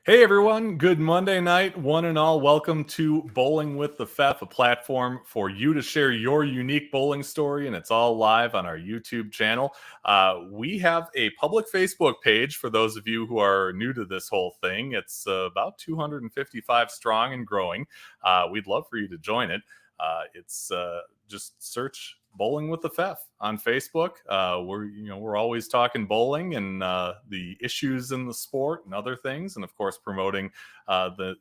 Hey everyone, good Monday night, one and all. Welcome to Bowling with the Fef, a platform for you to share your unique bowling story, and it's all live on our YouTube channel. We have a public Facebook page for those of you who are new to this whole thing. It's about 255 strong and growing. We'd love for you to join it. It's just search Bowling with the Fef on Facebook. We're always talking bowling and the issues in the sport and other things, and of course promoting the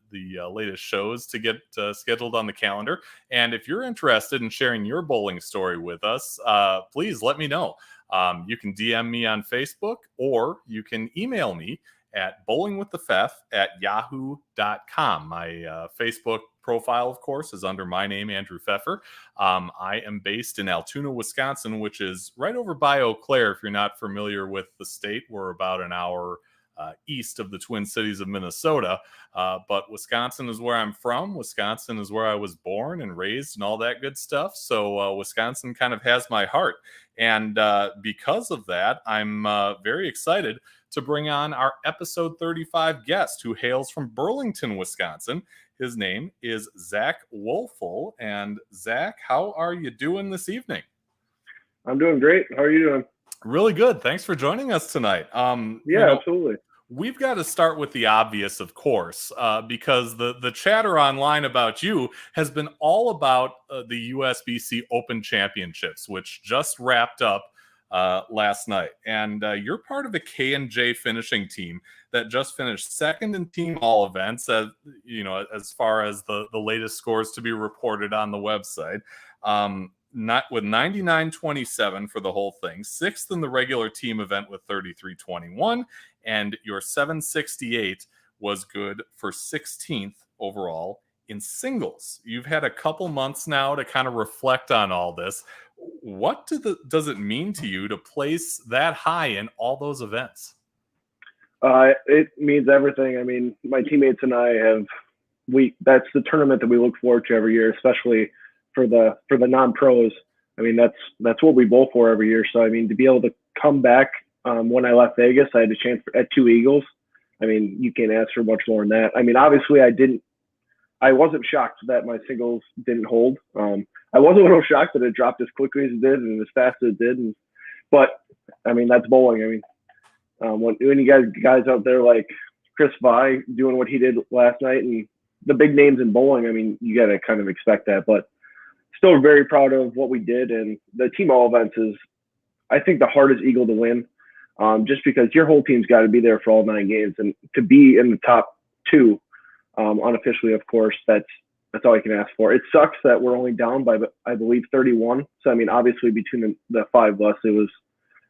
latest shows to get scheduled on the calendar. And if you're interested in sharing your bowling story with us, please let me know. You can DM me on Facebook, or you can email me at bowlingwiththefef@yahoo.com. My Facebook profile, of course, is under my name, Andrew Fefer. I am based in Altoona, Wisconsin, which is right over by Eau Claire. If you're not familiar with the state, we're about an hour east of the Twin Cities of Minnesota. But Wisconsin is where I'm from. Wisconsin is where I was born and raised and all that good stuff. So Wisconsin kind of has my heart. And because of that, I'm very excited to bring on our episode 35 guest, who hails from Burlington, Wisconsin. His name is Zach Woelfel. And Zach, how are you doing this evening? I'm doing great. How are you doing? Really good. Thanks for joining us tonight. Absolutely. We've got to start with the obvious, of course, because the chatter online about you has been all about the USBC Open Championships, which just wrapped up last night. And you're part of the K&J finishing team that just finished second in team all events, as far as the latest scores to be reported on the website. Not with 99.27 for the whole thing, sixth in the regular team event with 33.21, and your 768 was good for 16th overall in singles. You've had a couple months now to kind of reflect on all this. What does it mean to you to place that high in all those events? It means everything. I mean, my teammates and I that's the tournament that we look forward to every year, especially for the non-pros. I mean, that's what we bowl for every year. So, I mean, to be able to come back, when I left Vegas, I had a chance at 2 Eagles. I mean, you can't ask for much more than that. I mean, obviously I wasn't shocked that my singles didn't hold. I was a little shocked that it dropped as quickly as it did and as fast as it did. But I mean, that's bowling. I mean, when you guys out there like Chris Vi doing what he did last night and the big names in bowling, I mean, you got to kind of expect that. But still very proud of what we did. And the team all events is, I think, the hardest Eagle to win, just because your whole team's got to be there for all 9 games. And to be in the top 2, unofficially, of course, that's all you can ask for. It sucks that we're only down by, I believe, 31. So, I mean, obviously between the 5 of us, it was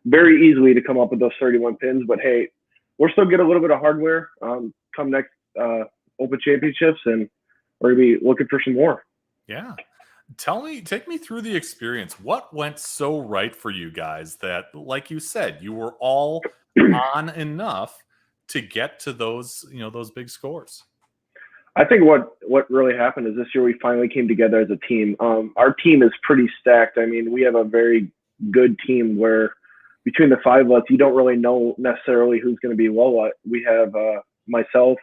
very easily to come up with those 31 pins. But, hey, we're still getting a little bit of hardware come next Open Championships, and we're going to be looking for some more. Yeah. Take me through the experience. What went so right for you guys that, like you said, you were all on enough to get to those big scores? I think what really happened is this year we finally came together as a team. Our team is pretty stacked. I mean, we have a very good team where between the 5 of us, you don't really know necessarily who's going to be what. We have myself,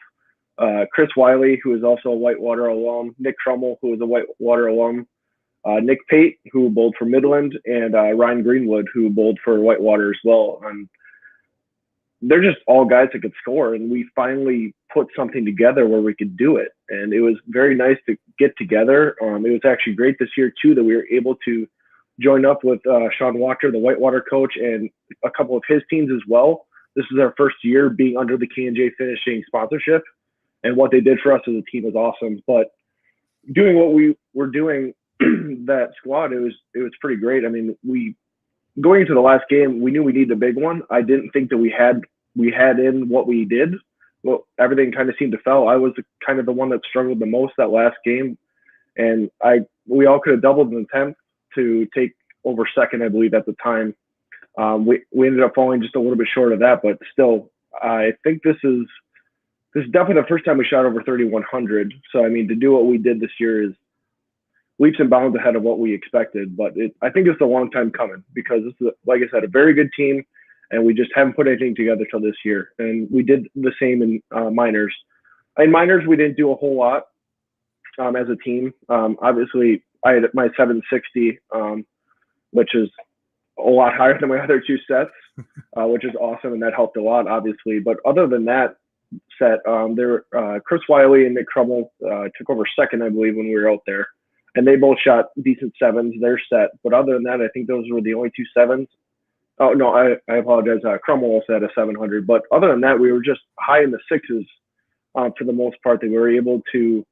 Chris Wiley, who is also a Whitewater alum, Nick Trummel, who is a Whitewater alum, Nick Pate, who bowled for Midland, and Ryan Greenwood, who bowled for Whitewater as well. And they're just all guys that could score, and we finally put something together where we could do it. And it was very nice to get together. It was actually great this year, too, that we were able to join up with Sean Walker, the Whitewater coach, and a couple of his teams as well. This is our first year being under the K&J finishing sponsorship, and what they did for us as a team was awesome. But doing what we were doing, that squad, it was pretty great. I mean, going into the last game, we knew we needed a big one. I didn't think that we had in what we did. Well, everything kind of seemed to fall. I was kind of the one that struggled the most that last game, and we all could have doubled an attempt to take over second, I believe, at the time. We ended up falling just a little bit short of that, but still, I think this is definitely the first time we shot over 3,100. So, I mean, to do what we did this year is leaps and bounds ahead of what we expected. But I think it's a long time coming, because this is, like I said, a very good team, and we just haven't put anything together till this year. And we did the same in minors. In minors, we didn't do a whole lot as a team. Obviously, I had my 760, which is a lot higher than my other two sets, which is awesome, and that helped a lot, obviously. But other than that set, Chris Wiley and Nick Crummell took over second, I believe, when we were out there, and they both shot decent sevens their set. But other than that, I think those were the only two sevens. Oh no, I apologize. Crummell also had a 700, but other than that, we were just high in the sixes for the most part. That we were able to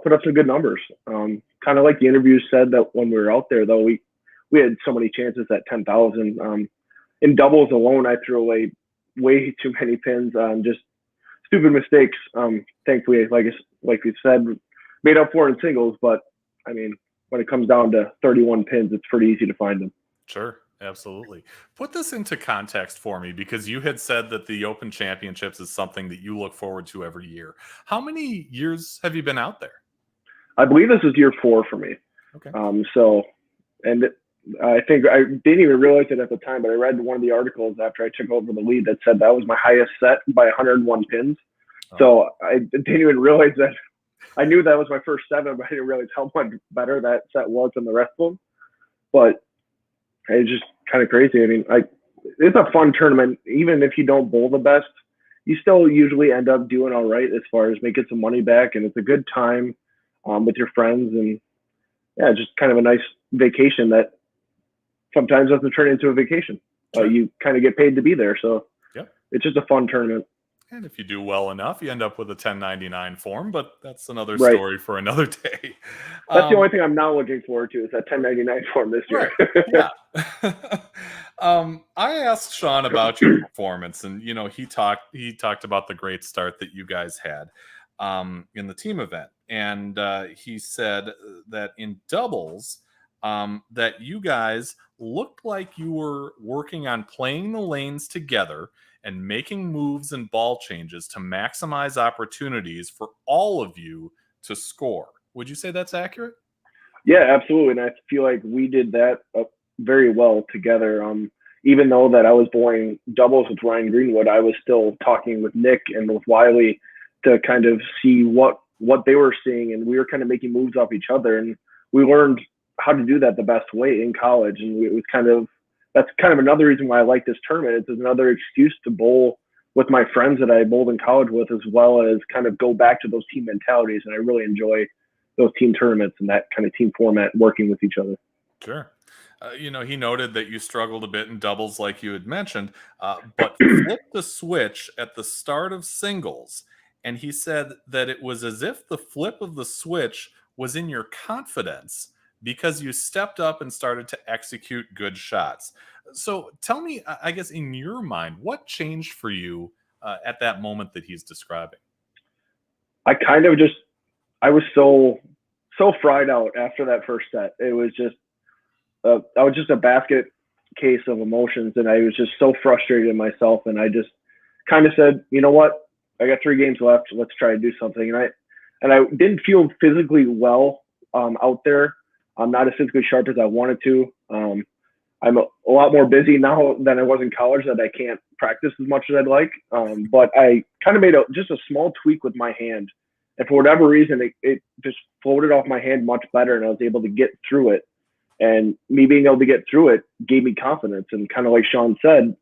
put up some good numbers. Kind of like the interview said that when we were out there, though, we had so many chances at 10,000. In doubles alone, I threw away way too many pins on just stupid mistakes. Thankfully, like we said, made up for in singles. But I mean, when it comes down to 31 pins, it's pretty easy to find them. Sure. Absolutely. Put this into context for me, because you had said that the Open Championships is something that you look forward to every year. How many years have you been out there? I believe this is year 4 for me. Okay. I think I didn't even realize it at the time, but I read one of the articles after I took over the lead that said that was my highest set by 101 pins. Oh. So I didn't even realize that. I knew that was my first 7, but I didn't realize how much better that set was than the rest of them. But it's just kind of crazy. I mean, it's a fun tournament. Even if you don't bowl the best, you still usually end up doing all right as far as making some money back, and it's a good time with your friends, and yeah, just kind of a nice vacation that sometimes doesn't turn into a vacation. Sure. You kind of get paid to be there, so yep. It's just a fun tournament. And if you do well enough, you end up with a 1099 form, but that's another story for another day. That's the only thing I'm not looking forward to is that 1099 form this year. Right. Yeah. I asked Sean about your performance, and he talked about the great start that you guys had in the team event, and he said that in doubles that you guys looked like you were working on playing the lanes together and making moves and ball changes to maximize opportunities for all of you to score. Would you say that's accurate? Yeah, absolutely. And I feel like we did that very well together. Even though that I was bowling doubles with Ryan Greenwood, I was still talking with Nick and with Wiley to kind of see what they were seeing. And we were kind of making moves off each other. And we learned how to do that the best way in college. And it was that's kind of another reason why I like this tournament. It's another excuse to bowl with my friends that I bowled in college with, as well as kind of go back to those team mentalities. And I really enjoy those team tournaments and that kind of team format, working with each other. Sure. He noted that you struggled a bit in doubles, like you had mentioned, but flipped the switch at the start of singles. And he said that it was as if the flip of the switch was in your confidence, because you stepped up and started to execute good shots. So tell me, I guess, in your mind, what changed for you at that moment that he's describing? I was so fried out after that first set. It was just, I was just a basket case of emotions, and I was just so frustrated in myself. And I just kind of said, you know what? I got 3 games left. Let's try to do something. And I didn't feel physically well out there. I'm not as physically sharp as I wanted to. I'm a lot more busy now than I was in college, that I can't practice as much as I'd like. But I kind of made just a small tweak with my hand. And for whatever reason, it just floated off my hand much better, and I was able to get through it. And me being able to get through it gave me confidence. And kind of like Sean said,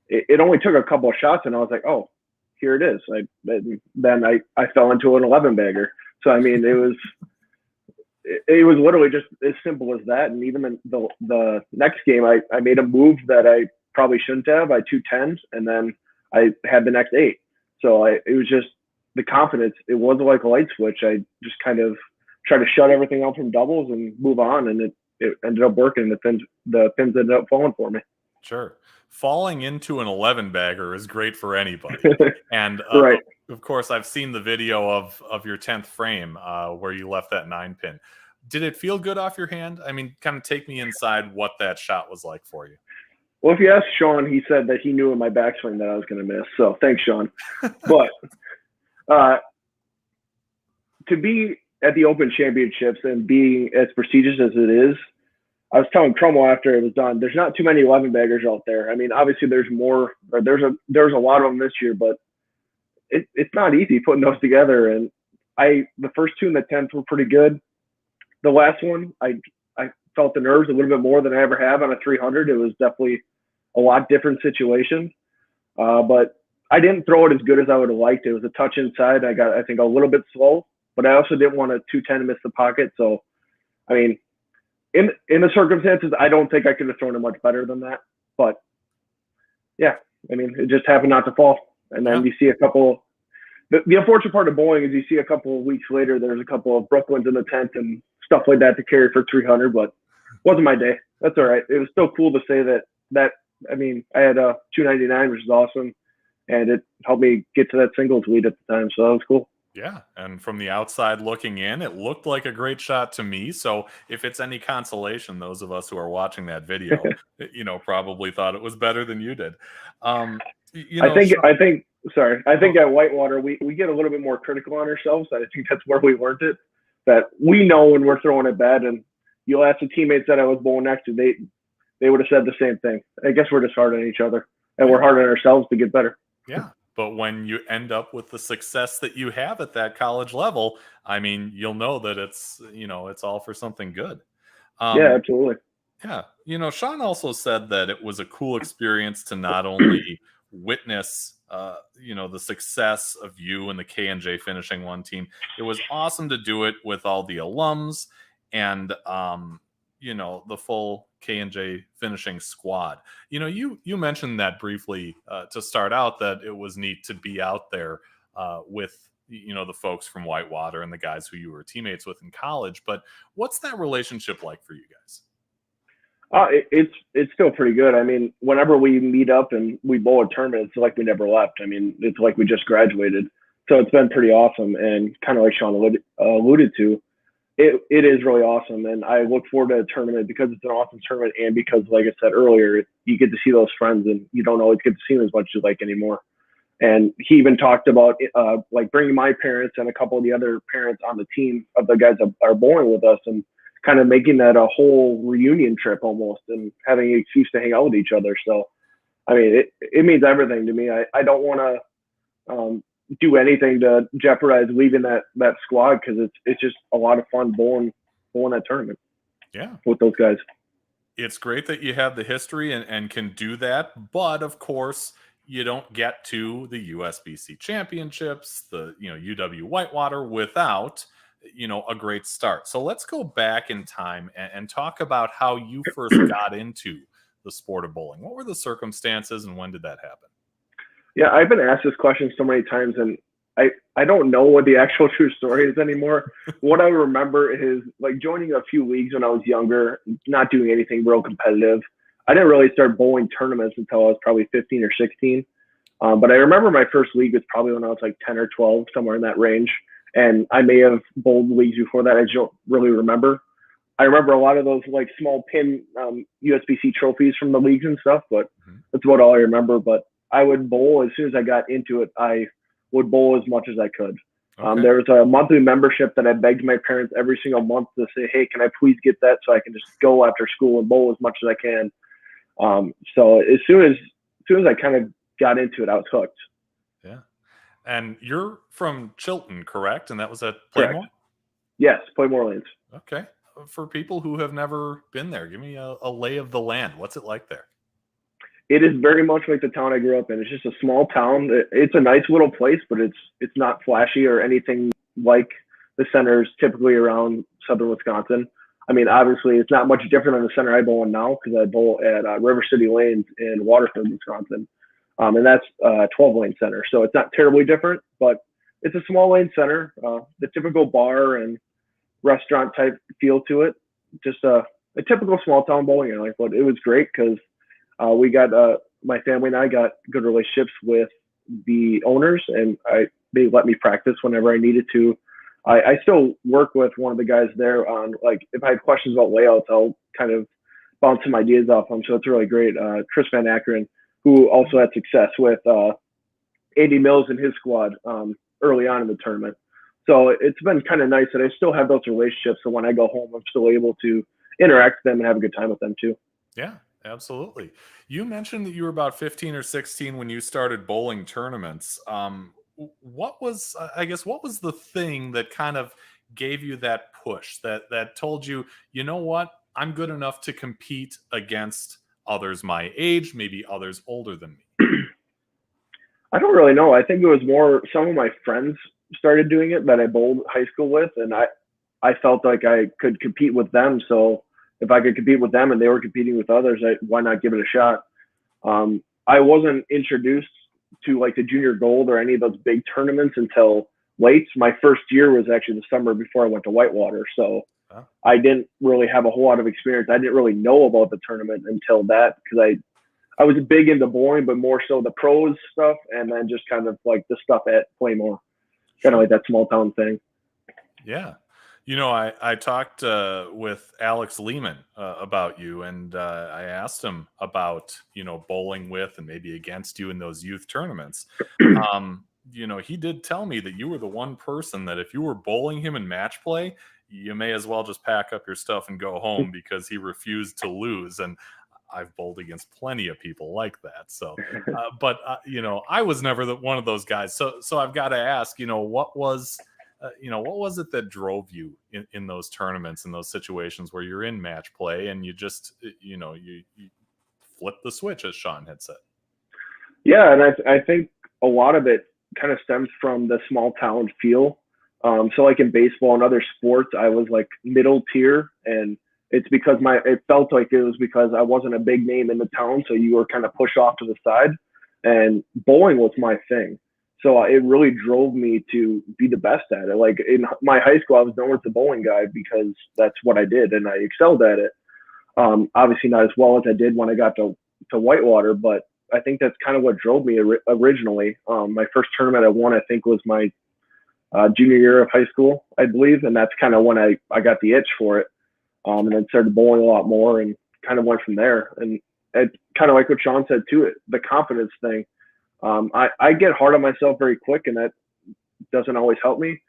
it only took a couple of shots, and I was like, oh, here it is. Then I fell into an 11-bagger. So, I mean, it was literally just as simple as that. And even in the next game, I made a move that I probably shouldn't have. I 2-10s, and then I had the next 8. So it was just the confidence. It wasn't like a light switch. I just kind of tried to shut everything out from doubles and move on, and it ended up working. The pins ended up falling for me. Sure. Falling into an 11-bagger is great for anybody. And right. Of course, I've seen the video of your 10th frame where you left that 9-pin. Did it feel good off your hand? I mean, kind of take me inside what that shot was like for you. Well, if you ask Sean, he said that he knew in my backswing that I was going to miss. So thanks, Sean. But to be at the Open Championships and being as prestigious as it is, I was telling Crummell after it was done, there's not too many 11-baggers out there. I mean, obviously there's more, or there's a lot of them this year, but it's not easy putting those together. And the first 2 in the 10th were pretty good. The last one, I felt the nerves a little bit more than I ever have on a 300. It was definitely a lot different situation. But I didn't throw it as good as I would have liked. It was a touch inside. I got, I think, a little bit slow, but I also didn't want a 210 to miss the pocket. So, I mean, in the circumstances, I don't think I could have thrown it much better than that. But yeah, I mean, it just happened not to fall. And then you see a couple. The unfortunate part of bowling is you see a couple of weeks later, there's a couple of Brooklyns in the 10th and stuff like that to carry for 300, but wasn't my day. That's all right. It was still cool to say that I mean, I had a 299, which is awesome, and it helped me get to that singles lead at the time, so that was cool. Yeah, and from the outside looking in, it looked like a great shot to me. So if it's any consolation, those of us who are watching that video, probably thought it was better than you did. I think at Whitewater we get a little bit more critical on ourselves. I think that's where we learned it. That we know when we're throwing it bad, and you'll ask the teammates that I was bowling next to, they would have said the same thing. I guess we're just hard on each other, and we're hard on ourselves to get better. Yeah. But when you end up with the success that you have at that college level, I mean, you'll know that it's all for something good. Yeah, absolutely. Yeah. Sean also said that it was a cool experience to not only witness, the success of you and the K&J finishing one team. It was awesome to do it with all the alums and, the full K&J finishing squad. You mentioned that briefly to start out, that it was neat to be out there with, the folks from Whitewater and the guys who you were teammates with in college. But what's that relationship like for you guys? It's still pretty good. I mean, whenever we meet up and we bowl a tournament, it's like we never left. I mean, it's like we just graduated. So it's been pretty awesome. And kind of like Sean alluded to, it is really awesome, and I look forward to a tournament because it's an awesome tournament, and because, like I said earlier, you get to see those friends, and you don't always get to see them as much as you like anymore. And he even talked about like bringing my parents and a couple of the other parents on the team of the guys that are bowling with us, and kind of making that a whole reunion trip almost, and having an excuse to hang out with each other. So, I mean, it means everything to me. I don't want to do anything to jeopardize leaving that squad, because it's just a lot of fun bowling that tournament. Yeah, with those guys. It's great that you have the history and can do that, but of course you don't get to the USBC championships, the UW-Whitewater without a great start. So let's go back in time and talk about how you first got into the sport of bowling. What were the circumstances and when did that happen? Yeah, I've been asked this question so many times, and I don't know what the actual true story is anymore. What I remember is like joining a few leagues when I was younger, not doing anything real competitive. I didn't really start bowling tournaments until I was probably 15 or 16. But I remember my first league was probably when I was like 10 or 12, somewhere in that range. And I may have bowled leagues before that. I just don't really remember. I remember a lot of those like small pin USBC trophies from the leagues and stuff, but that's about all I remember. But I would bowl as soon as I got into it. I would bowl as much as I could. Okay. There was a monthly membership that I begged my parents every single month to say, hey, can I please get that so I can just go after school and bowl as much as I can. So as soon as I kind of got into it, I was hooked. Yeah. And you're from Chilton, correct? And that was at Playmore? Correct. Yes, Playmore Lanes. Okay. For people who have never been there, give me a lay of the land. What's it like there? It is very much like the town I grew up in. It's just a small town. It's a nice little place, but it's not flashy or anything like the centers typically around southern Wisconsin. I mean, obviously, it's not much different than the center I bowl in now, because I bowl at River City Lanes in Waterford, Wisconsin. And that's a 12-lane center. So it's not terribly different, but it's a small lane center, the typical bar and restaurant type feel to it. Just a typical small town bowling alley. But it was great because we got my family and I got good relationships with the owners, and they let me practice whenever I needed to. I still work with one of the guys there on, like, if I have questions about layouts, I'll kind of bounce some ideas off them. So it's really great. Chris Van Akron, who also had success with Andy Mills and his squad early on in the tournament. So it's been kind of nice that I still have those relationships. So when I go home, I'm still able to interact with them and have a good time with them too. Yeah, absolutely. You mentioned that you were about 15 or 16 when you started bowling tournaments. what was, I guess, what was the thing that kind of gave you that push that told you, you know what, I'm good enough to compete against others my age, maybe others older than me? I don't really know. I think it was more some of my friends started doing it that I bowled high school with, and I felt like I could compete with them. So if I could compete with them and they were competing with others, why not give it a shot? I wasn't introduced to like the junior gold or any of those big tournaments until late. My first year was actually the summer before I went to Whitewater. So I didn't really have a whole lot of experience. I didn't really know about the tournament until that, because I was big into bowling, but more so the pros stuff, and then just kind of like the stuff at Playmore, kind of like that small town thing. Yeah. I talked with Alex Lehman about you, and I asked him about, bowling with and maybe against you in those youth tournaments. He did tell me that you were the one person that if you were bowling him in match play, you may as well just pack up your stuff and go home, because he refused to lose. And I've bowled against plenty of people like that. So, but I was never one of those guys. So I've got to ask, what was it that drove you in those tournaments, in those situations where you're in match play and you just, you flip the switch, as Sean had said? Yeah, and I think a lot of it kind of stems from the small town feel. So like in baseball and other sports, I was like middle tier, and it's because it felt like it was because I wasn't a big name in the town, so you were kind of pushed off to the side, and bowling was my thing. So it really drove me to be the best at it. Like in my high school, I was known as the bowling guy because that's what I did, and I excelled at it. Obviously not as well as I did when I got to Whitewater, but I think that's kind of what drove me originally. My first tournament I won, I think, was my junior year of high school, I believe, and that's kind of when I got the itch for it, and then started bowling a lot more and kind of went from there. And it kind of like what Sean said too, the confidence thing. I get hard on myself very quick, and that doesn't always help me.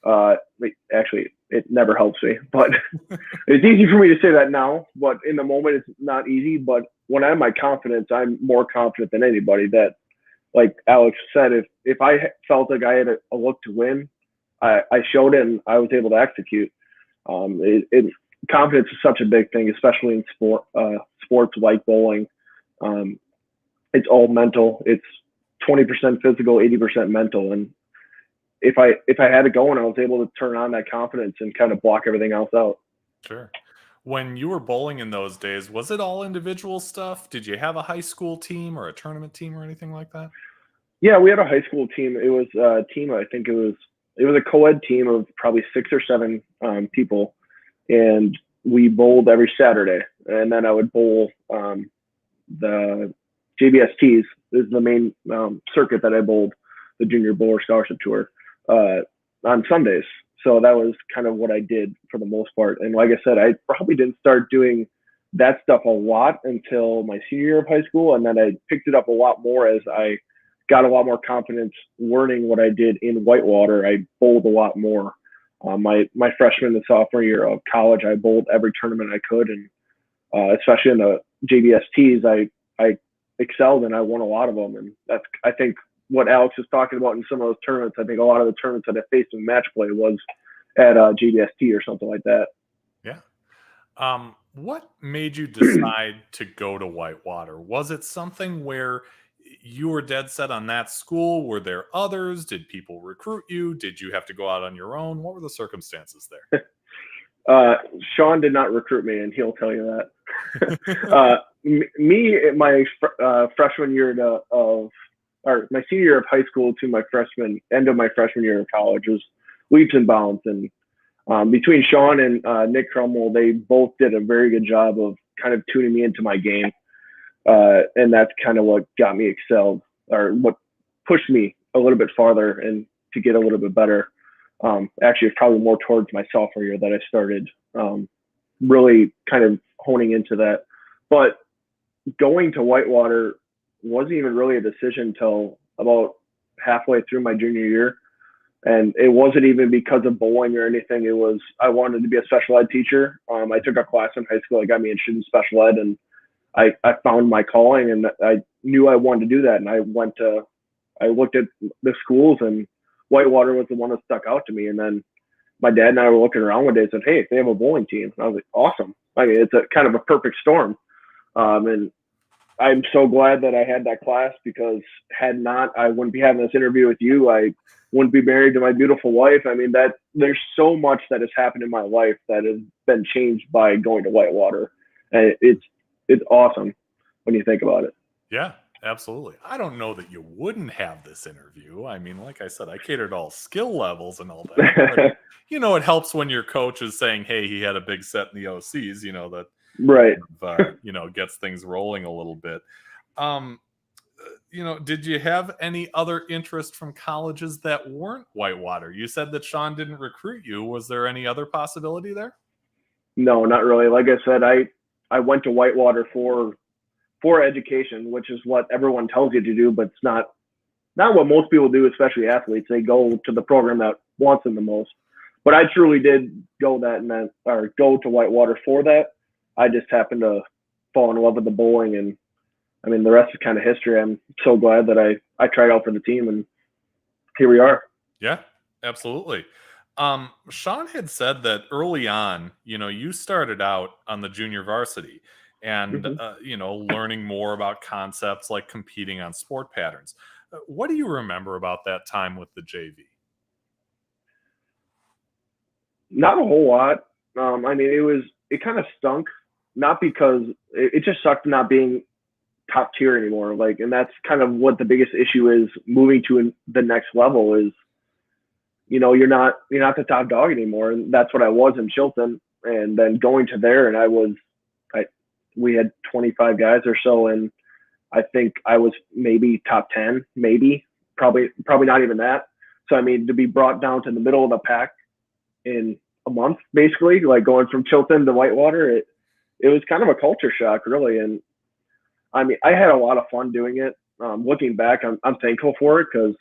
Actually, it never helps me, but it's easy for me to say that now, but in the moment it's not easy. But when I have my confidence, I'm more confident than anybody. That, like Alex said, if I felt like I had a look to win, I showed it and I was able to execute. Confidence is such a big thing, especially in sports like bowling. It's all mental. It's 20% physical, 80% mental. And if I had it going, I was able to turn on that confidence and kind of block everything else out. Sure. When you were bowling in those days, was it all individual stuff? Did you have a high school team or a tournament team or anything like that? Yeah, we had a high school team. It was a team. I think it was a co-ed team of probably 6 or 7 people, and we bowled every Saturday. And then I would bowl the JBSTs is the main circuit that I bowled, the Junior Bowler Scholarship Tour, on Sundays. So that was kind of what I did for the most part. And like I said, I probably didn't start doing that stuff a lot until my senior year of high school. And then I picked it up a lot more as I got a lot more confidence learning what I did in Whitewater. I bowled a lot more. My freshman and sophomore year of college, I bowled every tournament I could. And especially in the JBSTs, I excelled and I won a lot of them. And that's, I think, what Alex is talking about in some of those tournaments. I think a lot of the tournaments that I faced in match play was at JBST or something like that. Yeah. What made you decide to go to Whitewater? Was it something where you were dead set on that school? Were there others? Did people recruit you? Did you have to go out on your own? What were the circumstances there? Sean did not recruit me, and he'll tell you that. My freshman year or my senior year of high school to my end of my freshman year of college was leaps and bounds. And between Sean and Nick Crummell, they both did a very good job of kind of tuning me into my game. And that's kind of what got me excelled, or what pushed me a little bit farther and to get a little bit better. Actually, it's probably more towards my sophomore year that I started really kind of honing into that. But going to Whitewater wasn't even really a decision until about halfway through my junior year. And it wasn't even because of bowling or anything. It was, I wanted to be a special ed teacher. I took a class in high school that got me interested in special ed, and I found my calling, and I knew I wanted to do that. And I I looked at the schools, and Whitewater was the one that stuck out to me. And then my dad and I were looking around one day and said, hey, they have a bowling team. And I was like, awesome. I mean, it's a kind of a perfect storm. And I'm so glad that I had that class, because had not, I wouldn't be having this interview with you. I wouldn't be married to my beautiful wife. I mean, that there's so much that has happened in my life that has been changed by going to Whitewater. And it's awesome when you think about it. Yeah, absolutely. I don't know that you wouldn't have this interview. I mean, like I said, I catered all skill levels and all that. But, it helps when your coach is saying, hey, he had a big set in the OCs, that Right. Gets things rolling a little bit. Did you have any other interest from colleges that weren't Whitewater? You said that Sean didn't recruit you. Was there any other possibility there? No, not really. Like I said, I went to Whitewater for education, which is what everyone tells you to do, but it's not what most people do, especially athletes. They go to the program that wants them the most. But I truly did go to Whitewater for that. I just happened to fall in love with the bowling, and I mean, the rest is kind of history. I'm so glad that I tried out for the team, and here we are. Yeah, absolutely. Sean had said that early on, you started out on the junior varsity and, learning more about concepts like competing on sport patterns. What do you remember about that time with the JV? Not a whole lot. I mean, it kind of stunk, not because it just sucked not being top tier anymore. And that's kind of what the biggest issue is moving to the next level is, you're not the top dog anymore. And that's what I was in Chilton. And then going to there, and we had 25 guys or so. And I think I was maybe top 10, probably not even that. So, I mean, to be brought down to the middle of the pack in a month, basically, like going from Chilton to Whitewater, it was kind of a culture shock, really. And I mean, I had a lot of fun doing it. Looking back, I'm thankful for it, because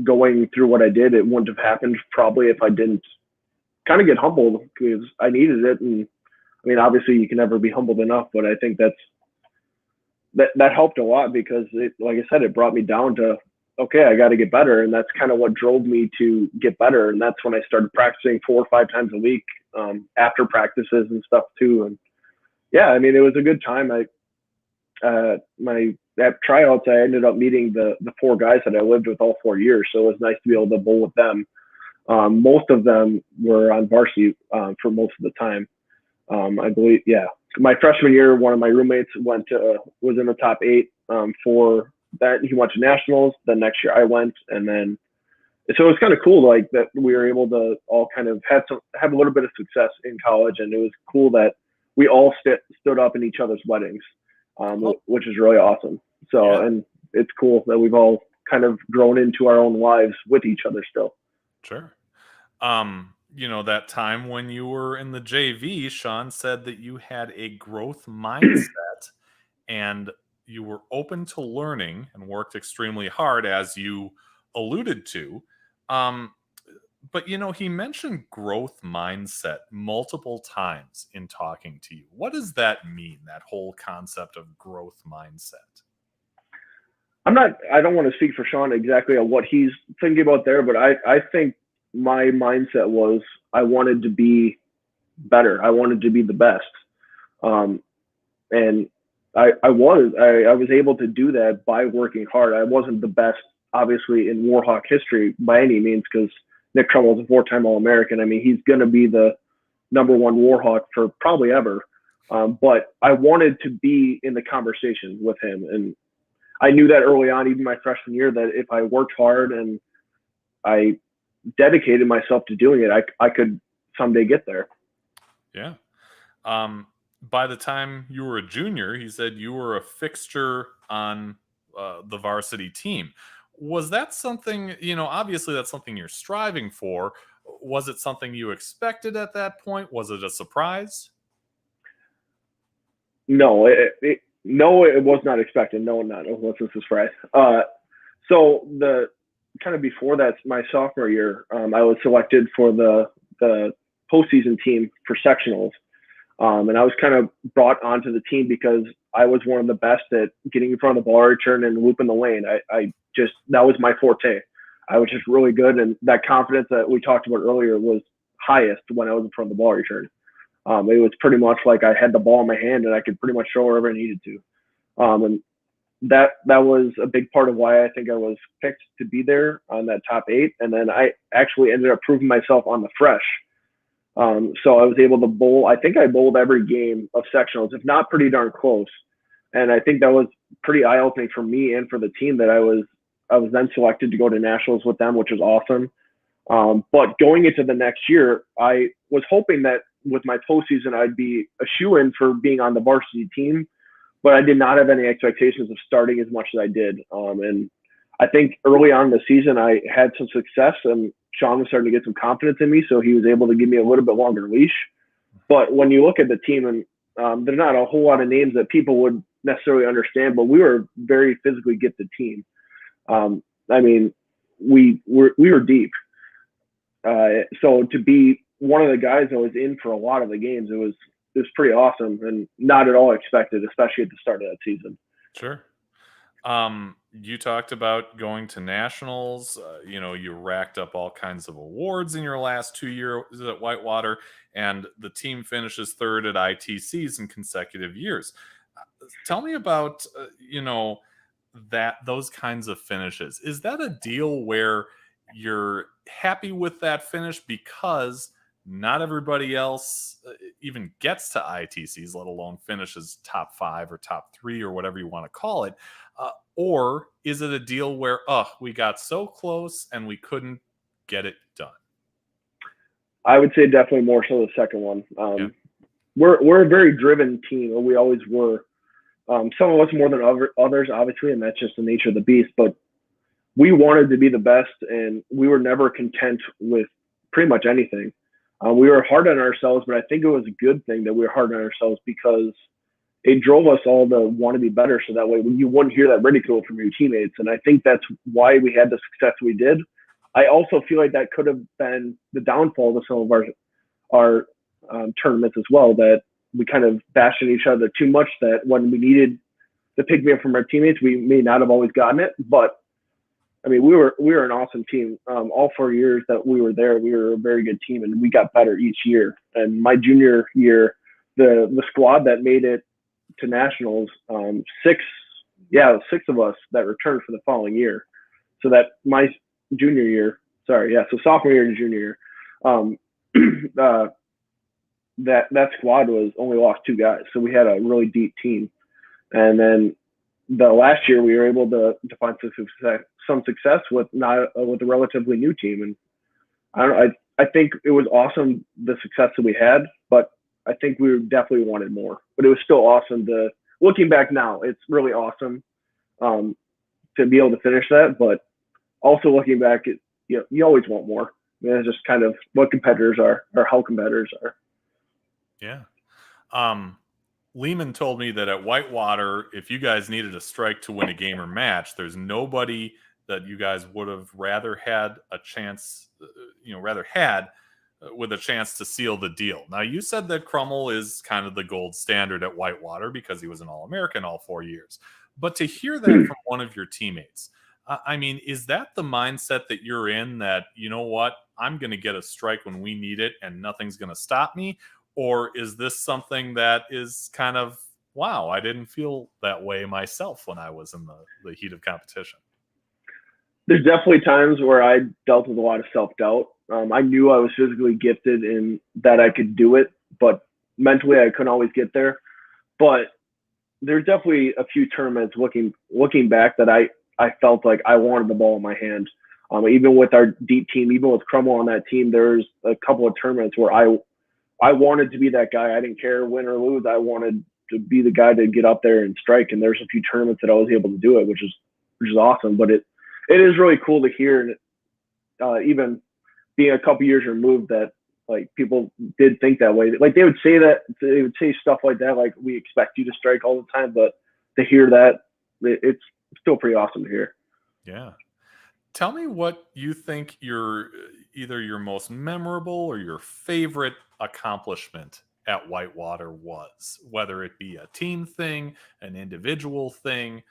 going through what I did, it wouldn't have happened probably if I didn't kind of get humbled, because I needed it. And I mean, obviously you can never be humbled enough, but I think that helped a lot, because like I said, it brought me down to, okay, I got to get better. And that's kind of what drove me to get better. And that's when I started practicing 4 or 5 times a week, after practices and stuff too. And yeah, I mean, it was a good time. At tryouts, I ended up meeting the 4 guys that I lived with all 4 years. So it was nice to be able to bowl with them. Most of them were on varsity for most of the time. I believe, yeah. My freshman year, one of my roommates was in the top 8 for that. He went to nationals. The next year I went, and then so it was kind of cool, like that we were able to all kind of have a little bit of success in college, and it was cool that we all stood up in each other's weddings, which is really awesome. So, yeah. And it's cool that we've all kind of grown into our own lives with each other still. Sure. That time when you were in the JV, Sean said that you had a growth mindset and you were open to learning and worked extremely hard, as you alluded to. But, he mentioned growth mindset multiple times in talking to you. What does that mean, that whole concept of growth mindset? I don't want to speak for Sean exactly on what he's thinking about there, but I think my mindset was I wanted to be better. I wanted to be the best. And I was able to do that by working hard. I wasn't the best, obviously, in Warhawk history by any means, because Nick Trumbull is a 4-time All-American. I mean, he's going to be the #1 Warhawk for probably ever. But I wanted to be in the conversation with him. And I knew that early on, even my freshman year, that if I worked hard and I dedicated myself to doing it, I could someday get there. Yeah. By the time you were a junior, he said you were a fixture on the varsity team. Was that something, obviously that's something you're striving for. Was it something you expected at that point? Was it a surprise? No, it was not expected. No, it wasn't a surprise. So the kind of before that, my sophomore year, I was selected for the postseason team for sectionals. And I was kind of brought onto the team because I was one of the best at getting in front of the ball return and looping the lane. That was my forte. I was just really good. And that confidence that we talked about earlier was highest when I was in front of the ball return. It was pretty much like I had the ball in my hand and I could pretty much show wherever I needed to. And that was a big part of why I think I was picked to be there on that top 8. And then I actually ended up proving myself on the fresh. So I was able to bowl. I think I bowled every game of sectionals, if not pretty darn close. And I think that was pretty eye-opening for me and for the team that I was then selected to go to nationals with them, which was awesome. But going into the next year, I was hoping that with my postseason, I'd be a shoo-in for being on the varsity team, but I did not have any expectations of starting as much as I did. And I think early on in the season, I had some success, and Sean was starting to get some confidence in me, so he was able to give me a little bit longer leash. But when you look at the team, and there's not a whole lot of names that people would necessarily understand, but we were a very physically gifted team. I mean, we were deep. So to be one of the guys that was in for a lot of the games, it was pretty awesome and not at all expected, especially at the start of that season. Sure. You talked about going to nationals. You racked up all kinds of awards in your last 2 years at Whitewater, and the team finishes third at ITCs in consecutive years. Tell me about, those kinds of finishes. Is that a deal where you're happy with that finish because not everybody else even gets to ITCs, let alone finishes top 5 or top 3 or whatever you want to call it? Or is it a deal where, we got so close and we couldn't get it done? I would say definitely more so the second one. Yeah. We're a very driven team, or we always were. Some of us more than others, obviously, and that's just the nature of the beast. But we wanted to be the best, and we were never content with pretty much anything. We were hard on ourselves, but I think it was a good thing that we were hard on ourselves because it drove us all to want to be better. So that way you wouldn't hear that ridicule from your teammates. And I think that's why we had the success we did. I also feel like that could have been the downfall of some of our tournaments as well, that we kind of bashed at each other too much, that when we needed the pick me up from our teammates, we may not have always gotten it. But I mean, we were an awesome team. All 4 years that we were there, we were a very good team, and we got better each year. And my junior year, the squad that made it to nationals, 6 of us that returned for the following year. So that my junior year, so sophomore year to junior year, that squad was only lost 2 guys. So we had a really deep team. And then the last year we were able to find some success with a relatively new team. And I think it was awesome, the success that we had, but I think we definitely wanted more. But it was still awesome looking back now, it's really awesome to be able to finish that. But also looking back, you always want more. It's just kind of what competitors are, or how competitors are. Yeah. Lehman told me that at Whitewater, if you guys needed a strike to win a game or match, there's nobody that you guys would have rather had a chance, with a chance to seal the deal. Now, you said that Crummell is kind of the gold standard at Whitewater because he was an All-American all 4 years. But to hear that from one of your teammates, is that the mindset that you're in, that, you know what, I'm going to get a strike when we need it and nothing's going to stop me? Or is this something that is kind of, wow, I didn't feel that way myself when I was in the heat of competition? There's definitely times where I dealt with a lot of self-doubt. I knew I was physically gifted and that I could do it, but mentally I couldn't always get there. But there's definitely a few tournaments looking back that I felt like I wanted the ball in my hand. Even with our deep team, even with Crummell on that team, there's a couple of tournaments where I wanted to be that guy. I didn't care win or lose. I wanted to be the guy to get up there and strike. And there's a few tournaments that I was able to do it, which is awesome. But it is really cool to hear, even being a couple years removed, that like people did think that way. Like they would say stuff like that, like, we expect you to strike all the time. But to hear that, it's still pretty awesome to hear. Yeah. Tell me what you think either your most memorable or your favorite accomplishment at Whitewater was, whether it be a team thing, an individual thing.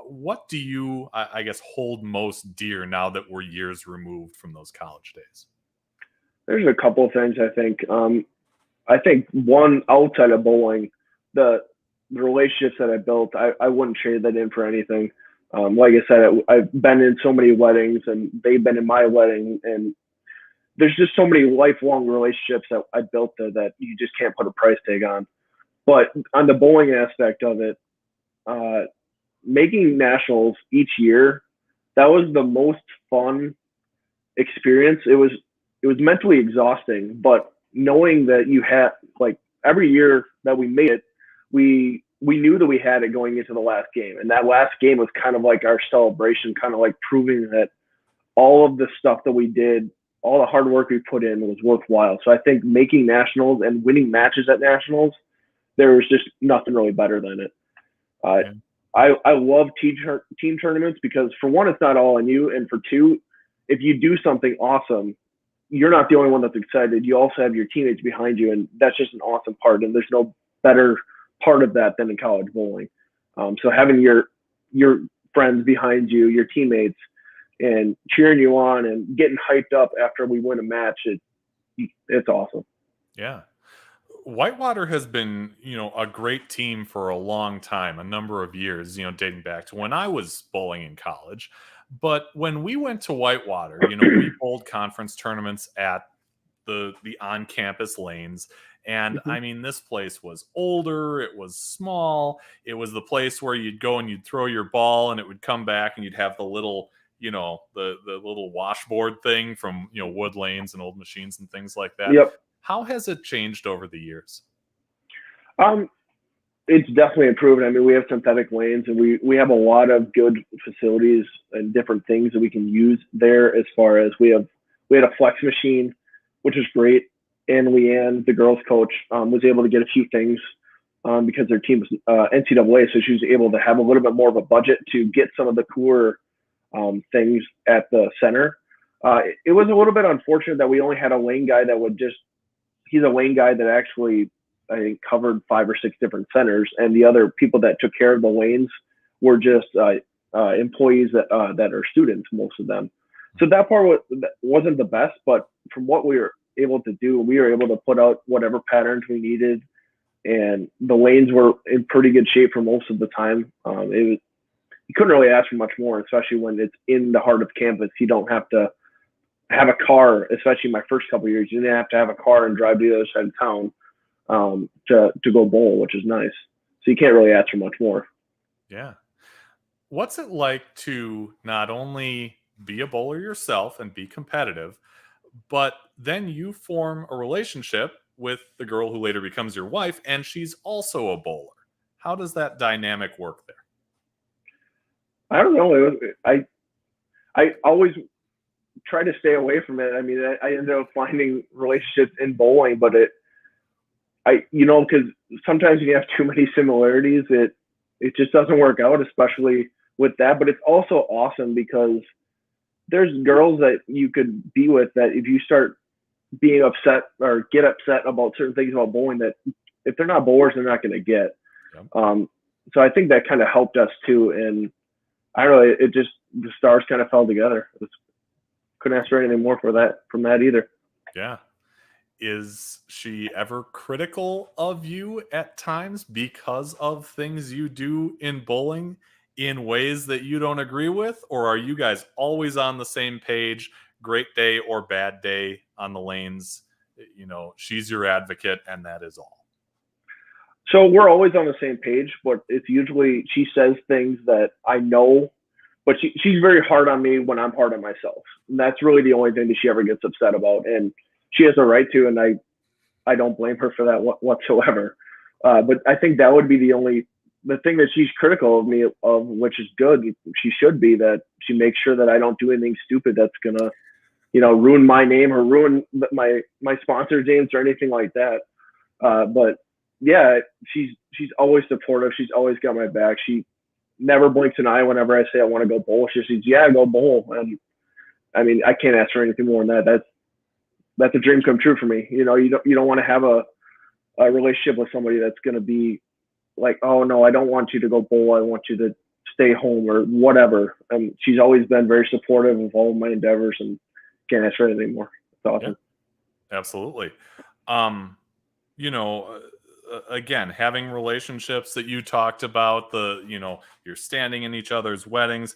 What do you, I guess, hold most dear now that we're years removed from those college days? There's a couple of things I think. I think one, outside of bowling, the relationships that I built, I wouldn't trade that in for anything. Like I said, I've been in so many weddings, and they've been in my wedding, and there's just so many lifelong relationships that I built there that you just can't put a price tag on. But on the bowling aspect of it, making nationals each year, that was the most fun experience. It was mentally exhausting, but knowing that you had, like, every year that we made it, we knew that we had it going into the last game, and that last game was kind of like our celebration, kind of like proving that all of the stuff that we did, all the hard work we put in, was worthwhile. So I think making nationals and winning matches at nationals, there was just nothing really better than it. I love team tournaments because, for one, it's not all on you, and for two, if you do something awesome, you're not the only one that's excited. You also have your teammates behind you, and that's just an awesome part. And there's no better part of that than in college bowling. So having your friends behind you, your teammates, and cheering you on and getting hyped up after we win a match, it's awesome. Yeah. Whitewater has been, a great team for a long time, a number of years, dating back to when I was bowling in college. But when we went to Whitewater, we bowled conference tournaments at the on-campus lanes. And I mean, this place was older. It was small. It was the place where you'd go and you'd throw your ball and it would come back, and you'd have the little, the little washboard thing from, wood lanes and old machines and things like that. Yep. How has it changed over the years? It's definitely improved. I mean, we have synthetic lanes, and we have a lot of good facilities and different things that we can use there. As far as we had a flex machine, which is great. And Leanne, the girls coach, was able to get a few things because their team was NCAA, so she was able to have a little bit more of a budget to get some of the cooler things at the center. It was a little bit unfortunate that we only had a lane guy that he's a lane guy that actually, I think, covered 5 or 6 different centers, and the other people that took care of the lanes were just employees that are students, most of them. So that part wasn't the best, but from what we were able to do, we were able to put out whatever patterns we needed, and the lanes were in pretty good shape for most of the time. You couldn't really ask for much more, especially when it's in the heart of campus. You don't have to have a car, especially my first couple of years. You didn't have to have a car and drive to the other side of town to go bowl, which is nice. So you can't really ask for much more. Yeah. What's it like to not only be a bowler yourself and be competitive, but then you form a relationship with the girl who later becomes your wife, and she's also a bowler? How does that dynamic work there? I don't know. I always try to stay away from it. I mean, I ended up finding relationships in bowling, but because sometimes when you have too many similarities, it just doesn't work out, especially with that. But it's also awesome because there's girls that you could be with that if you start being upset or get upset about certain things about bowling, that if they're not bowlers, they're not going to get. Yep. So I think that kind of helped us too. And I don't know, the stars kind of fell together. Couldn't ask for anything more from that either. Yeah. Is she ever critical of you at times because of things you do in bowling in ways that you don't agree with? Or are you guys always on the same page, great day or bad day on the lanes? She's your advocate, and that is all. So we're always on the same page, but it's usually she says things that I know, but she's very hard on me when I'm hard on myself. And that's really the only thing that she ever gets upset about. And she has a right to, and I don't blame her for that whatsoever. But I think that would be the thing that she's critical of me of, which is good. She should be, that she makes sure that I don't do anything stupid that's gonna, ruin my name or ruin my sponsors' names or anything like that. But yeah, she's always supportive. She's always got my back. She never blinks an eye whenever I say I want to go bowl. She says, "Yeah, go bowl." And I mean, I can't ask for anything more than that. That's a dream come true for me. You don't want to have a relationship with somebody that's going to be like, oh no, I don't want you to go bowl. I want you to stay home or whatever. And she's always been very supportive of all of my endeavors, and can't ask for anything more. It's awesome. Yeah, absolutely. You know, again, having relationships that you talked about, you're standing in each other's weddings.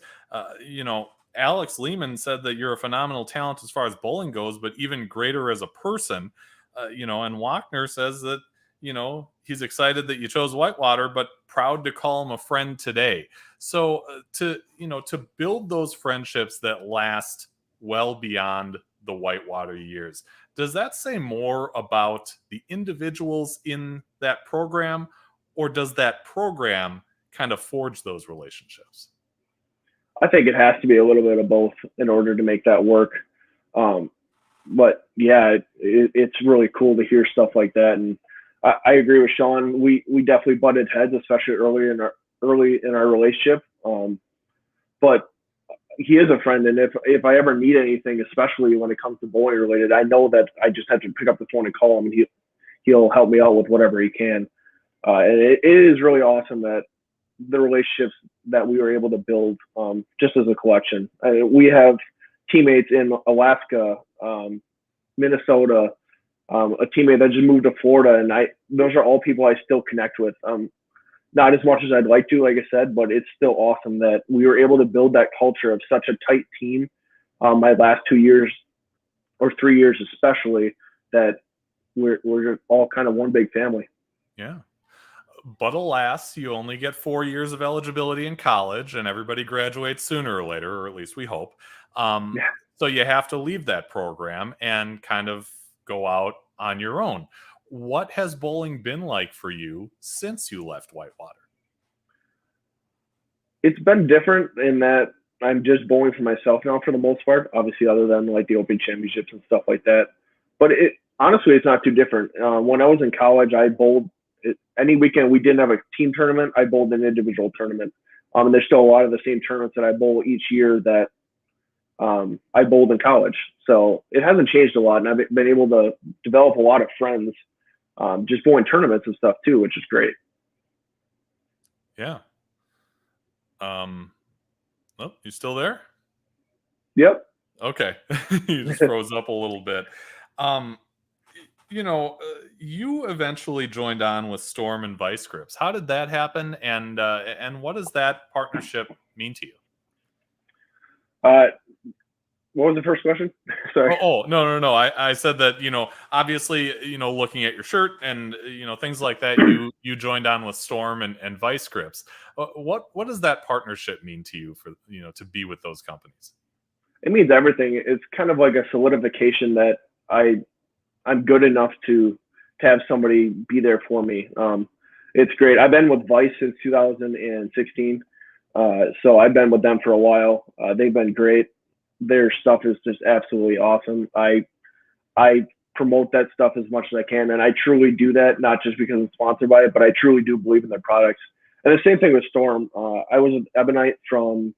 Alex Lehman said that you're a phenomenal talent as far as bowling goes, but even greater as a person. And Wachner says that, he's excited that you chose Whitewater, but proud to call him a friend today. So to build those friendships that last well beyond the Whitewater years, does that say more about the individuals in that program, or does that program kind of forge those relationships? I think it has to be a little bit of both in order to make that work. But yeah, it's really cool to hear stuff like that. And I agree with Sean. We definitely butted heads, especially early in our relationship. But he is a friend, and if I ever need anything, especially when it comes to bowling related, I know that I just have to pick up the phone and call him, and he'll help me out with whatever he can. And it is really awesome that the relationships that we were able to build just as a collection. We have teammates in Alaska, Minnesota, a teammate that just moved to Florida, and those are all people I still connect with. Not as much as I'd like to, like I said, but it's still awesome that we were able to build that culture of such a tight team my last 2 years or 3 years especially, that we're all kind of one big family. Yeah. But alas, you only get 4 years of eligibility in college, and everybody graduates sooner or later, or at least we hope. Yeah. So you have to leave that program and kind of go out on your own. What has bowling been like for you since you left Whitewater? It's been different in that I'm just bowling for myself now for the most part, obviously, other than like the Open Championships and stuff like that. But honestly, it's not too different. When I was in college, I bowled any weekend we didn't have a team tournament. I bowled an individual tournament. And there's still a lot of the same tournaments that I bowl each year that I bowled in college. So it hasn't changed a lot, and I've been able to develop a lot of friends just bowling tournaments and stuff too, which is great. Yeah. Oh, you still there? Yep. Okay. You just froze up a little bit. You eventually joined on with Storm and Vice Grips. How did that happen? And what does that partnership mean to you? What was the first question? Sorry. No. I said that, obviously, looking at your shirt and, things like that, you joined on with Storm and Vice Grips. What does that partnership mean to you for, to be with those companies? It means everything. It's kind of like a solidification that I'm good enough to have somebody be there for me. It's great. I've been with Vice since 2016. So I've been with them for a while. They've been great. Their stuff is just absolutely awesome. I promote that stuff as much as I can, and I truly do that, not just because I'm sponsored by it, but I truly do believe in their products. And the same thing with Storm. I was with Ebonite from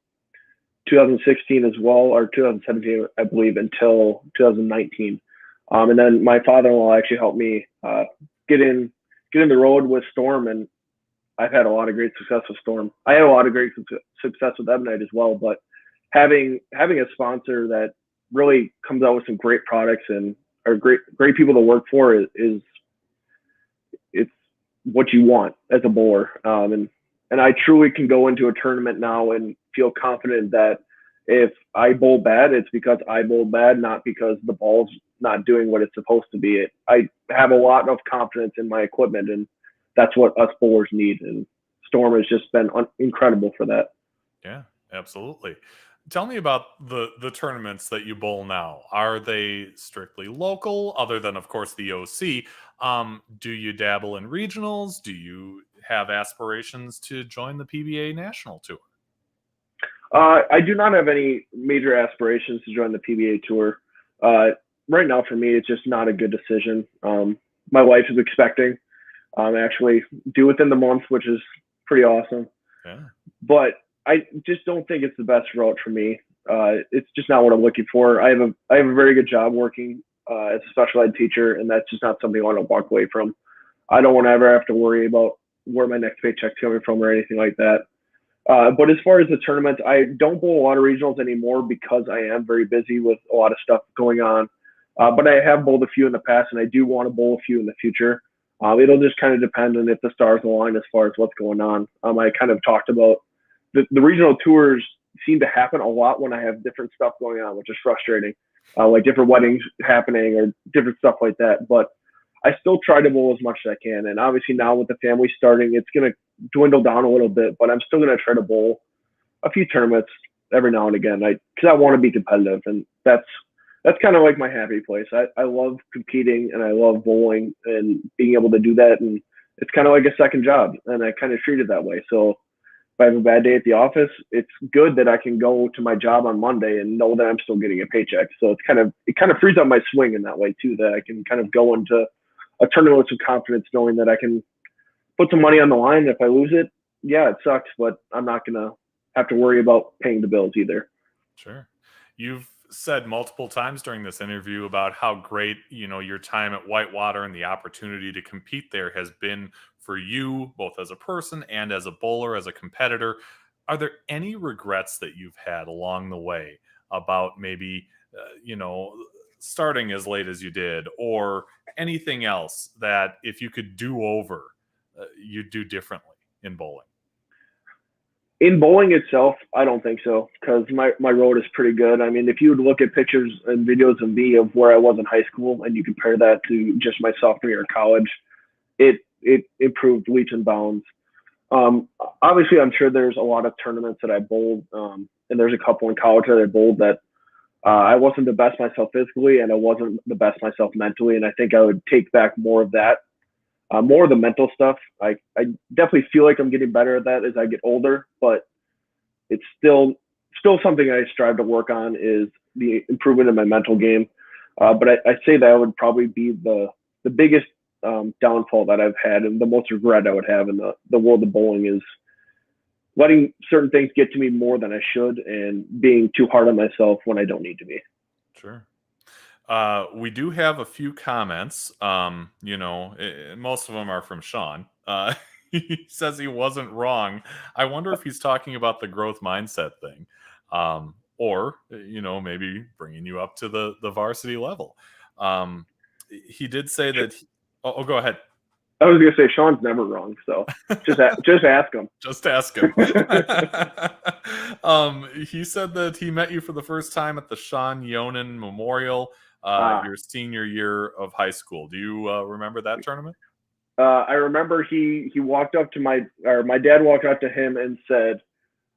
2016 as well, or 2017, I believe, until 2019. And then my father-in-law actually helped me get in the road with Storm, and I've had a lot of great success with Storm. I had a lot of great success with Ebonite as well, but having a sponsor that really comes out with some great products and are great people to work for is it's what you want as a bowler. And I truly can go into a tournament now and feel confident that if I bowl bad, it's because I bowl bad, not because the ball's not doing what it's supposed to be. I have a lot of confidence in my equipment, and that's what us bowlers need. And Storm has just been incredible for that. Yeah, absolutely. Tell me about the tournaments that you bowl now. Are they strictly local, other than, of course, the OC? Do you dabble in regionals? Do you have aspirations to join the PBA National Tour? I do not have any major aspirations to join the PBA Tour. Right now, for me, it's just not a good decision. My wife is expecting, actually due within the month, which is pretty awesome. Yeah. But I just don't think it's the best route for me. It's just not what I'm looking for. I have a very good job working as a special ed teacher, and that's just not something I want to walk away from. I don't want to ever have to worry about where my next paycheck's coming from or anything like that. But as far as the tournaments, I don't bowl a lot of regionals anymore because I am very busy with a lot of stuff going on. But I have bowled a few in the past, and I do want to bowl a few in the future. It'll just kind of depend on if the stars align as far as what's going on. I kind of talked about the regional tours seem to happen a lot when I have different stuff going on, which is frustrating, like different weddings happening or different stuff like that. But I still try to bowl as much as I can. And obviously now with the family starting, it's going to dwindle down a little bit, but I'm still going to try to bowl a few tournaments every now and again, because I want to be competitive. And that's kind of like my happy place. I love competing and I love bowling and being able to do that. And it's kind of like a second job, and I kind of treat it that way. So if I have a bad day at the office, it's good that I can go to my job on Monday and know that I'm still getting a paycheck. So it kind of frees up my swing in that way too, that I can kind of go into a tournament with some confidence, knowing that I can put some money on the line. If I lose it, yeah, it sucks, but I'm not going to have to worry about paying the bills either. Sure. You've said multiple times during this interview about how great, your time at Whitewater and the opportunity to compete there has been for you, both as a person and as a bowler, as a competitor. Are there any regrets that you've had along the way about maybe, starting as late as you did, or anything else that if you could do over, you'd do differently in bowling? In bowling itself, I don't think so, because my road is pretty good. I mean, if you would look at pictures and videos of me of where I was in high school and you compare that to just my sophomore year of college, it improved leaps and bounds. Obviously, I'm sure there's a lot of tournaments that I bowled, and there's a couple in college that I bowled that I wasn't the best myself physically, and I wasn't the best myself mentally, and I think I would take back more of that. More of the mental stuff. I definitely feel like I'm getting better at that as I get older, but it's still something I strive to work on, is the improvement in my mental game. But I say that would probably be the biggest downfall that I've had, and the most regret I would have in the world of bowling, is letting certain things get to me more than I should and being too hard on myself when I don't need to be. Sure. We do have a few comments. Most of them are from Sean. He says he wasn't wrong. I wonder if he's talking about the growth mindset thing, or maybe bringing you up to the varsity level. He did say that. Go ahead. I was going to say Sean's never wrong, so just ask him. Just ask him. He said that he met you for the first time at the Sean Yonan Memorial. Your senior year of high school. Do you remember that tournament? I remember he walked up to my dad walked up to him and said,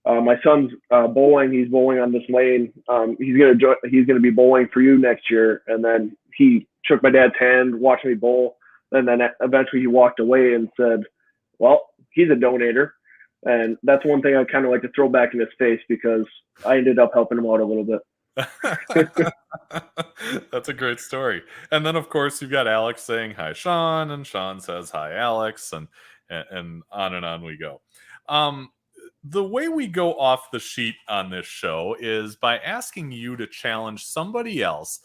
"My son's bowling. He's bowling on this lane. He's gonna be bowling for you next year." And then he shook my dad's hand, watched me bowl, and then eventually he walked away and said, "Well, he's a donator." And that's one thing I kind of like to throw back in his face, because I ended up helping him out a little bit. That's a great story. And then of course you've got Alex saying hi Sean, and Sean says hi Alex, and on we go. The way we go off the sheet on this show is by asking you to challenge somebody else,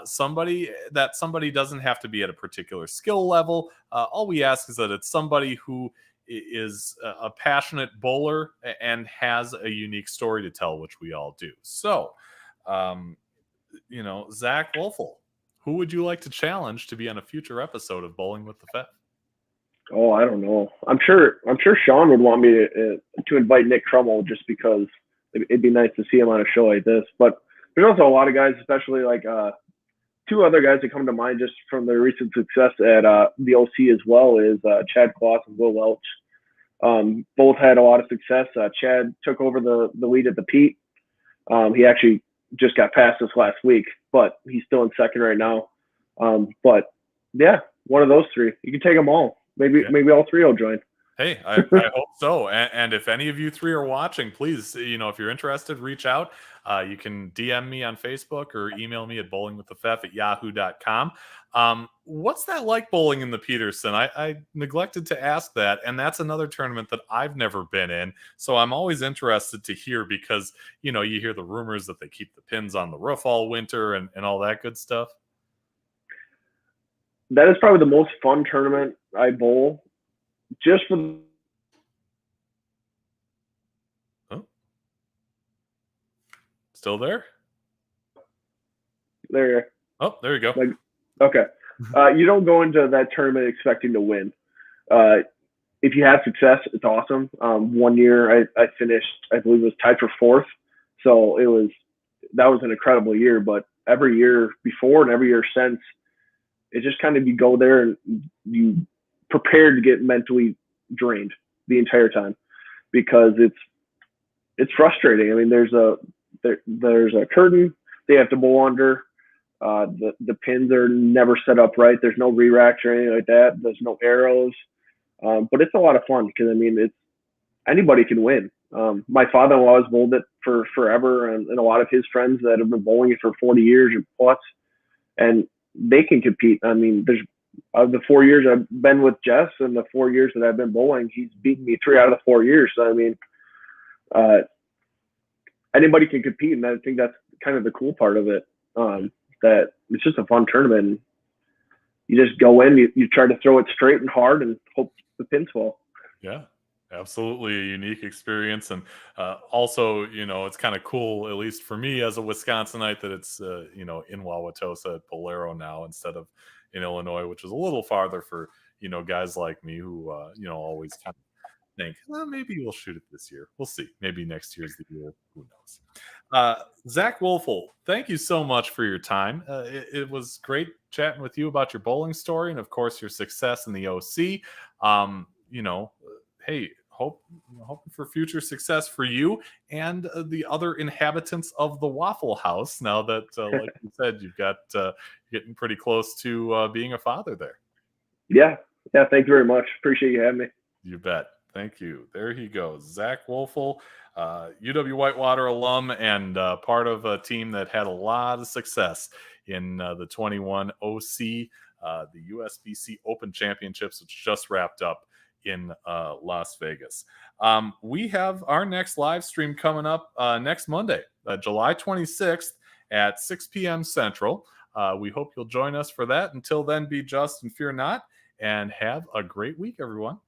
somebody doesn't have to be at a particular skill level. All we ask is that it's somebody who is a passionate bowler and has a unique story to tell, which we all do. So Zach Woelfel, who would you like to challenge to be on a future episode of Bowling with the Fef? Oh, I don't know. I'm sure Sean would want me to invite Nick Crummell, just because it'd be nice to see him on a show like this. But there's also a lot of guys, especially like two other guys that come to mind just from their recent success at the OC as well, is Chad Kloss and Will Welch. Both had a lot of success. Chad took over the lead at the Pete. He actually just got past us last week, but he's still in second right now. But yeah, one of those three. You can take them all. Maybe all three will join. Hey, I hope so. And if any of you three are watching, please, if you're interested, reach out. You can DM me on Facebook or email me at bowlingwiththefef@yahoo.com. What's that like, bowling in the Peterson? I neglected to ask that, and that's another tournament that I've never been in. So I'm always interested to hear, because, you hear the rumors that they keep the pins on the roof all winter and all that good stuff. that is probably the most fun tournament I bowl, just for. Oh. Still there? There. Oh, there you go. Like, okay. You don't go into that tournament expecting to win. If you have success, it's awesome. One year I finished, I believe it was tied for 4th. So that was an incredible year. But every year before and every year since, it just kind of, you go there and you prepare to get mentally drained the entire time, because it's frustrating. I mean, there's a curtain they have to bowl under. The pins are never set up right. There's no re-racks or anything like that. There's no arrows. But it's a lot of fun, because I mean, anybody can win. My father-in-law has bowled it for forever, and a lot of his friends that have been bowling it for 40 years or plus, and they can compete. I mean, there's the 4 years I've been with Jess, and the 4 years that I've been bowling, he's beaten me 3 out of the 4 years. So I mean, anybody can compete, and I think that's kind of the cool part of it. That it's just a fun tournament. You just go in, you try to throw it straight and hard, and hope the pins fall. Yeah, absolutely a unique experience. And also, it's kind of cool, at least for me as a Wisconsinite, that it's, in Wauwatosa at Bolero now instead of in Illinois, which is a little farther for, guys like me who, always kind of think, well, maybe we'll shoot it this year. We'll see. Maybe next year's the year. Who knows? Zach Woelfel, thank you so much for your time. It was great chatting with you about your bowling story and, of course, your success in the OC. Hey, hoping for future success for you and the other inhabitants of the Waffle House. Now that, like you said, you've got getting pretty close to being a father there. Yeah. Thank you very much. Appreciate you having me. You bet. Thank you. There he goes, Zach Woelfel, UW-Whitewater alum, and part of a team that had a lot of success in the 21 OC, the USBC Open Championships, which just wrapped up in Las Vegas. We have our next live stream coming up next Monday, July 26th at 6 p.m. Central. We hope you'll join us for that. Until then, be just and fear not, and have a great week, everyone.